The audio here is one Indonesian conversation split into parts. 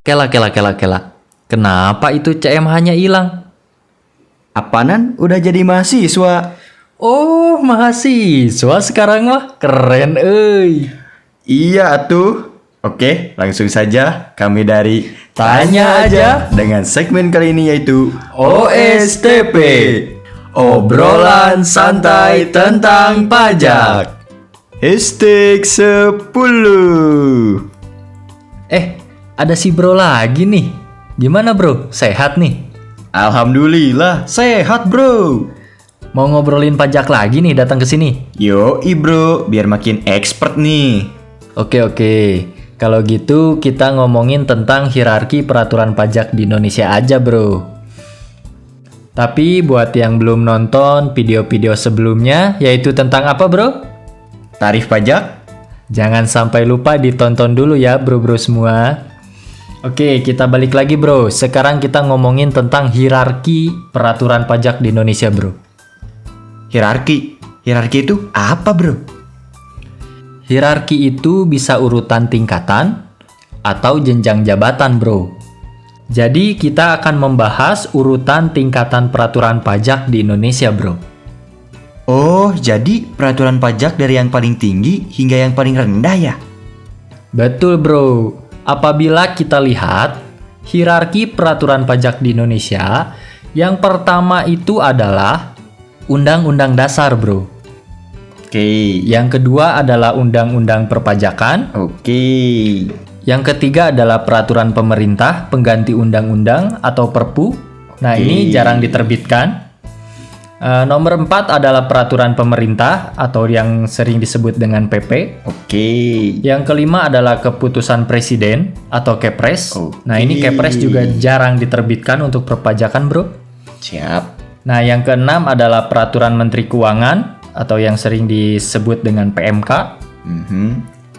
Kela. Kenapa itu CMH-nya hilang? Apanan udah jadi mahasiswa? Oh, mahasiswa sekarang mah. Keren, euy. Iya atuh. Oke, langsung saja kami dari Tanya Aja dengan segmen kali ini yaitu OSTP. Obrolan santai tentang pajak. Hashtag 10. Ada si bro lagi nih. Gimana bro? Sehat nih? Alhamdulillah, sehat bro. Mau ngobrolin pajak lagi nih datang ke sini? Yoi bro, biar makin expert nih. Oke. Kalau gitu kita ngomongin tentang hierarki peraturan pajak di Indonesia aja bro. Tapi buat yang belum nonton video-video sebelumnya, yaitu tentang apa bro? Tarif pajak? Jangan sampai lupa ditonton dulu ya bro-bro semua. Oke, kita balik lagi bro. Sekarang kita ngomongin tentang hierarki peraturan pajak di Indonesia bro. Hierarki itu apa bro? Hierarki itu bisa urutan tingkatan atau jenjang jabatan bro. Jadi kita akan membahas urutan tingkatan peraturan pajak di Indonesia bro. Oh, jadi peraturan pajak dari yang paling tinggi hingga yang paling rendah ya? Betul bro. Apabila kita lihat hierarki peraturan pajak di Indonesia, yang pertama itu adalah Undang-Undang Dasar bro. Oke. Yang kedua adalah Undang-Undang Perpajakan. Oke. Yang ketiga adalah Peraturan Pemerintah Pengganti Undang-Undang atau Perpu. Nah, ini jarang diterbitkan. Nomor 4 adalah Peraturan Pemerintah atau yang sering disebut dengan PP. Oke. Yang kelima adalah Keputusan Presiden atau Kepres. Nah, ini Kepres juga jarang diterbitkan untuk perpajakan, bro. Siap. Nah, yang keenam adalah Peraturan Menteri Keuangan atau yang sering disebut dengan PMK.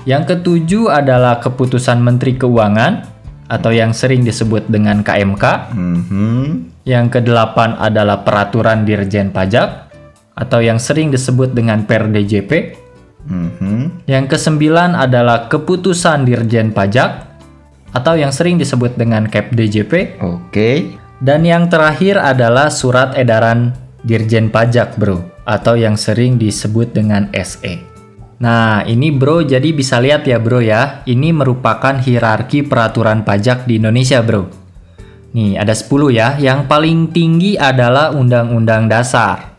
Yang ketujuh adalah Keputusan Menteri Keuangan atau yang sering disebut dengan KMK. Yang kedelapan adalah Peraturan Dirjen Pajak atau yang sering disebut dengan PERDJP. Yang kesembilan adalah Keputusan Dirjen Pajak atau yang sering disebut dengan KEPDJP. Oke. Dan yang terakhir adalah Surat Edaran Dirjen Pajak bro atau yang sering disebut dengan SE. Nah ini bro, jadi bisa lihat ya bro ya, ini merupakan hierarki peraturan pajak di Indonesia bro. Nih ada 10 ya, yang paling tinggi adalah Undang-Undang Dasar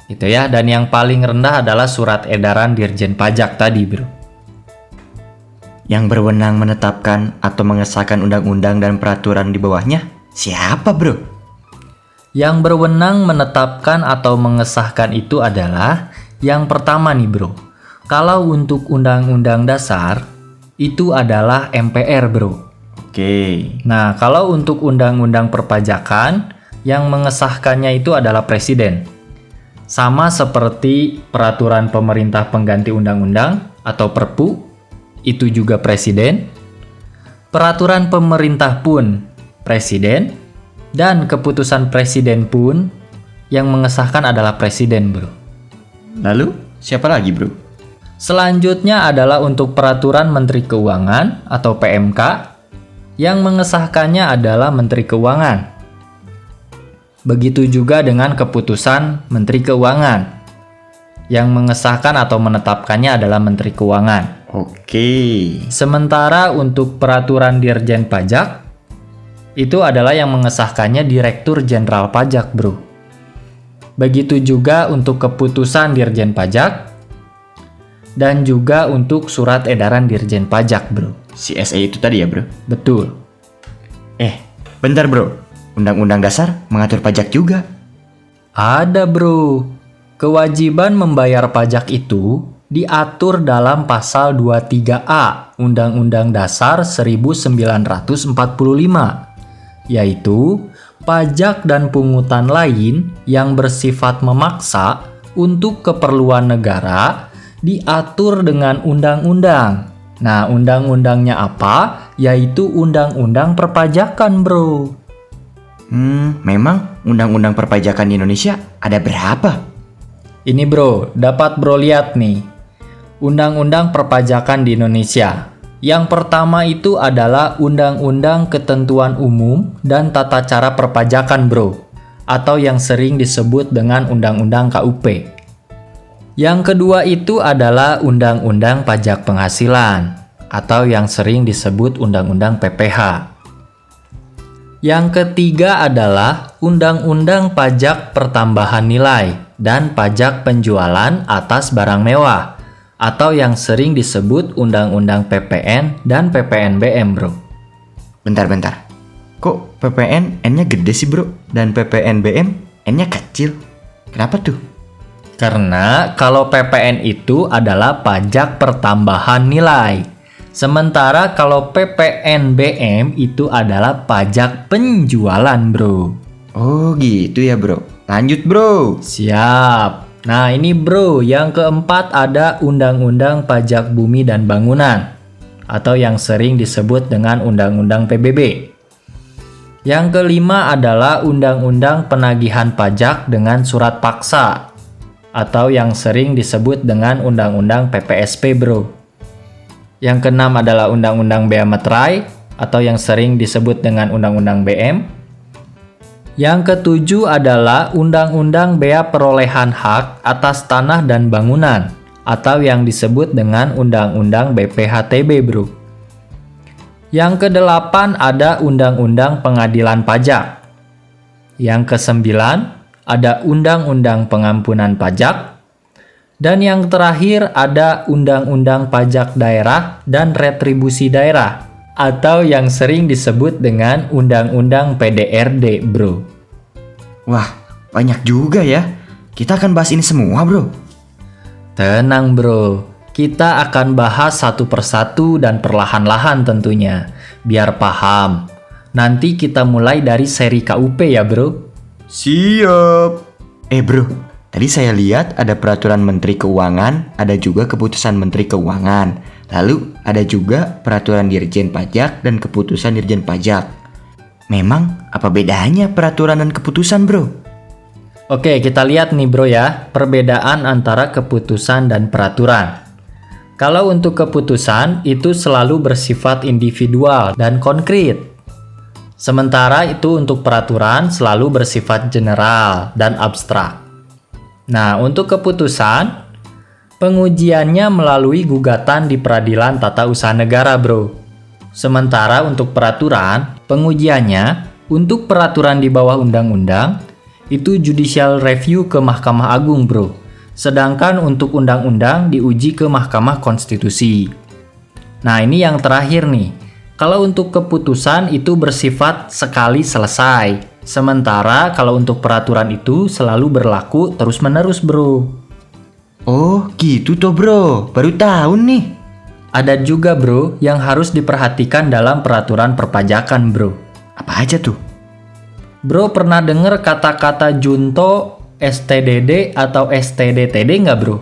gitu ya, dan yang paling rendah adalah Surat Edaran Dirjen Pajak tadi bro. Yang berwenang menetapkan atau mengesahkan undang-undang dan peraturan di bawahnya siapa bro? Yang berwenang menetapkan atau mengesahkan itu adalah yang pertama nih bro. Kalau untuk Undang-Undang Dasar itu adalah MPR bro. Oke. Nah, kalau untuk Undang-Undang Perpajakan, yang mengesahkannya itu adalah Presiden. Sama seperti Peraturan Pemerintah Pengganti Undang-Undang atau Perpu, itu juga Presiden. Peraturan Pemerintah pun Presiden, dan keputusan Presiden pun yang mengesahkan adalah Presiden, bro. Lalu, siapa lagi, bro? Selanjutnya adalah untuk Peraturan Menteri Keuangan atau PMK, yang mengesahkannya adalah Menteri Keuangan. Begitu juga dengan keputusan Menteri Keuangan. Yang mengesahkan atau menetapkannya adalah Menteri Keuangan. Oke. Sementara untuk Peraturan Dirjen Pajak, itu adalah yang mengesahkannya Direktur Jenderal Pajak, bro. Begitu juga untuk keputusan Dirjen Pajak, dan juga untuk Surat Edaran Dirjen Pajak, bro. CSA itu tadi ya bro? Betul. Bentar bro, Undang-Undang Dasar mengatur pajak juga. Ada bro. Kewajiban membayar pajak itu diatur dalam pasal 23A Undang-Undang Dasar 1945, yaitu pajak dan pungutan lain yang bersifat memaksa untuk keperluan negara diatur dengan undang-undang. Nah, undang-undangnya apa? Yaitu Undang-Undang Perpajakan, bro. Memang Undang-Undang Perpajakan di Indonesia ada berapa? Ini bro, dapat bro lihat nih. Undang-Undang Perpajakan di Indonesia. Yang pertama itu adalah Undang-Undang Ketentuan Umum dan Tata Cara Perpajakan, bro, atau yang sering disebut dengan Undang-Undang KUP. Yang kedua itu adalah Undang-Undang Pajak Penghasilan, atau yang sering disebut Undang-Undang PPH. Yang ketiga adalah Undang-Undang Pajak Pertambahan Nilai dan Pajak Penjualan atas Barang Mewah, atau yang sering disebut Undang-Undang PPN dan PPNBM, bro. Bentar. Kok PPN N-nya gede sih, bro? Dan PPNBM N-nya kecil. Kenapa tuh? Karena kalau PPN itu adalah pajak pertambahan nilai. Sementara kalau PPNBM itu adalah pajak penjualan, bro. Oh gitu ya, bro. Lanjut, bro. Siap. Nah ini bro, yang keempat ada Undang-Undang Pajak Bumi dan Bangunan, atau yang sering disebut dengan Undang-Undang PBB. Yang kelima adalah Undang-Undang Penagihan Pajak dengan Surat Paksa, atau yang sering disebut dengan Undang-Undang PPSP, bro. Yang keenam adalah Undang-Undang Bea Materai, atau yang sering disebut dengan Undang-Undang BM. Yang ketujuh adalah Undang-Undang Bea Perolehan Hak atas Tanah dan Bangunan, atau yang disebut dengan Undang-Undang BPHTB, bro. Yang kedelapan ada Undang-Undang Pengadilan Pajak. Yang kesembilan ada Undang-Undang Pengampunan Pajak. Dan yang terakhir ada Undang-Undang Pajak Daerah dan Retribusi Daerah, atau yang sering disebut dengan Undang-Undang PDRD, bro. Wah, banyak juga ya. Kita akan bahas ini semua, bro. Tenang, bro. Kita akan bahas satu persatu dan perlahan-lahan tentunya, biar paham. Nanti kita mulai dari seri KUP ya, bro. Siap. Bro, tadi saya lihat ada peraturan Menteri Keuangan, ada juga keputusan Menteri Keuangan. Lalu ada juga peraturan Dirjen Pajak dan keputusan Dirjen Pajak. Memang apa bedanya peraturan dan keputusan, bro? Oke, kita lihat nih bro ya, perbedaan antara keputusan dan peraturan. Kalau untuk keputusan itu selalu bersifat individual dan konkret. Sementara itu untuk peraturan selalu bersifat general dan abstrak. Nah, untuk keputusan, pengujiannya melalui gugatan di Peradilan Tata Usaha Negara, bro. Sementara untuk peraturan, pengujiannya untuk peraturan di bawah undang-undang itu judicial review ke Mahkamah Agung, bro. Sedangkan untuk undang-undang diuji ke Mahkamah Konstitusi. Nah, ini yang terakhir nih. Kalau untuk keputusan itu bersifat sekali selesai. Sementara kalau untuk peraturan itu selalu berlaku terus-menerus, bro. Oh, gitu toh, bro. Baru tahu nih. Ada juga, bro, yang harus diperhatikan dalam peraturan perpajakan, bro. Apa aja tuh? Bro, pernah denger kata-kata junto, STDD, atau STDTD nggak, bro?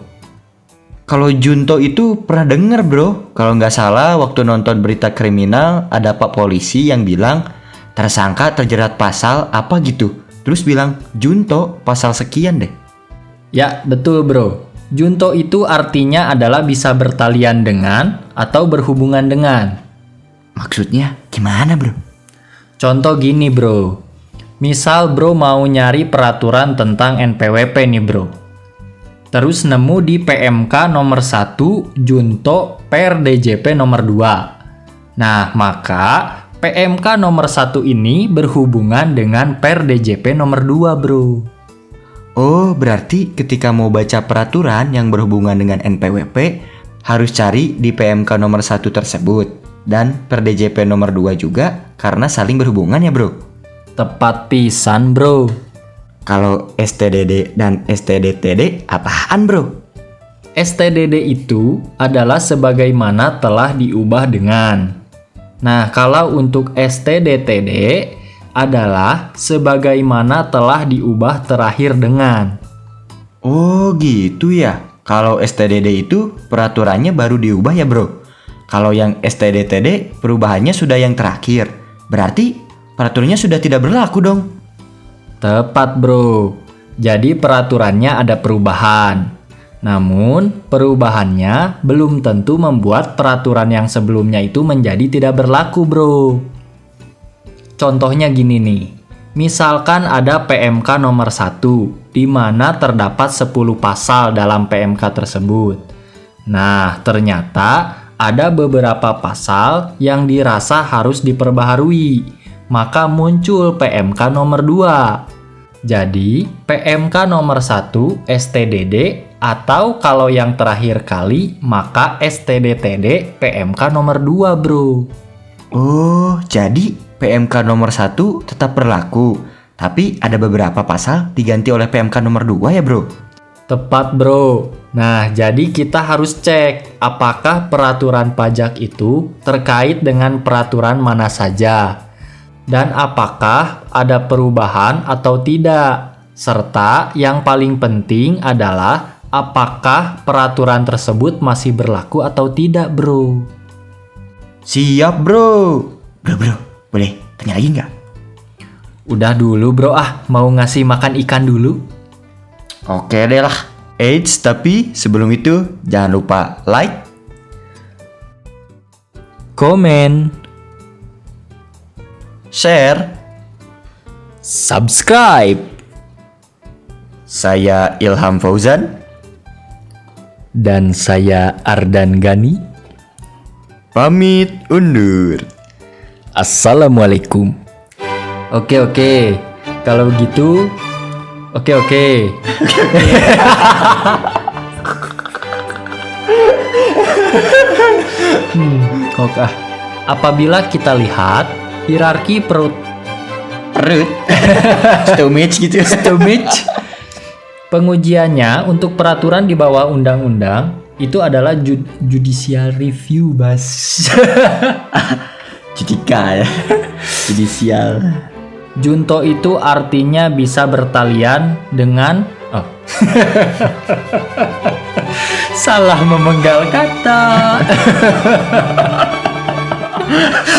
Kalau junto itu pernah denger, bro. Kalau nggak salah waktu nonton berita kriminal ada pak polisi yang bilang tersangka terjerat pasal apa gitu. Terus bilang junto pasal sekian deh. Ya, betul, bro. Junto itu artinya adalah bisa bertalian dengan atau berhubungan dengan. Maksudnya gimana, bro? Contoh gini, bro. Misal bro mau nyari peraturan tentang NPWP nih, bro. Terus nemu di PMK nomor 1 Junto Per DJP nomor 2. Nah, maka PMK nomor 1 ini berhubungan dengan Per DJP nomor 2, bro. Oh, berarti ketika mau baca peraturan yang berhubungan dengan NPWP harus cari di PMK nomor 1 tersebut dan Per DJP nomor 2 juga karena saling berhubungan ya, bro. Tepat pisan, bro. Kalau STDD dan STDTD apaan, bro? STDD itu adalah sebagaimana telah diubah dengan. Nah, kalau untuk STDTD adalah sebagaimana telah diubah terakhir dengan. Oh, gitu ya. Kalau STDD itu peraturannya baru diubah ya, bro. Kalau yang STDTD perubahannya sudah yang terakhir. Berarti peraturannya sudah tidak berlaku dong. Tepat, bro. Jadi peraturannya ada perubahan. Namun, perubahannya belum tentu membuat peraturan yang sebelumnya itu menjadi tidak berlaku, bro. Contohnya gini nih. Misalkan ada PMK nomor 1, di mana terdapat 10 pasal dalam PMK tersebut. Nah, ternyata ada beberapa pasal yang dirasa harus diperbaharui. Maka muncul PMK nomor 2. Jadi, PMK nomor 1 STDD atau kalau yang terakhir kali maka STDTD PMK nomor 2, bro. Oh, jadi PMK nomor 1 tetap berlaku, tapi ada beberapa pasal diganti oleh PMK nomor 2 ya, bro? Tepat, bro. Nah, jadi kita harus cek apakah peraturan pajak itu terkait dengan peraturan mana saja. Dan apakah ada perubahan atau tidak. Serta yang paling penting adalah apakah peraturan tersebut masih berlaku atau tidak, bro. Siap, bro. Bro, boleh tanya lagi nggak? Udah dulu, bro. Mau ngasih makan ikan dulu. Oke deh lah. Eits, tapi sebelum itu jangan lupa like, komen, share. subscribe. Saya Ilham Fauzan. Dan saya Ardan Gani. Pamit undur. Assalamualaikum. Oke. Kalau begitu, oke. Oke. Apabila kita lihat hierarki perut Stomach gitu. Pengujiannya untuk peraturan di bawah undang-undang itu adalah judicial review, Bas. Judika ya. Judicial. Junto itu artinya bisa bertalian dengan salah memenggal kata.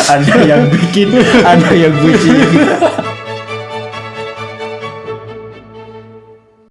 Ada yang bikin, ada yang bucin.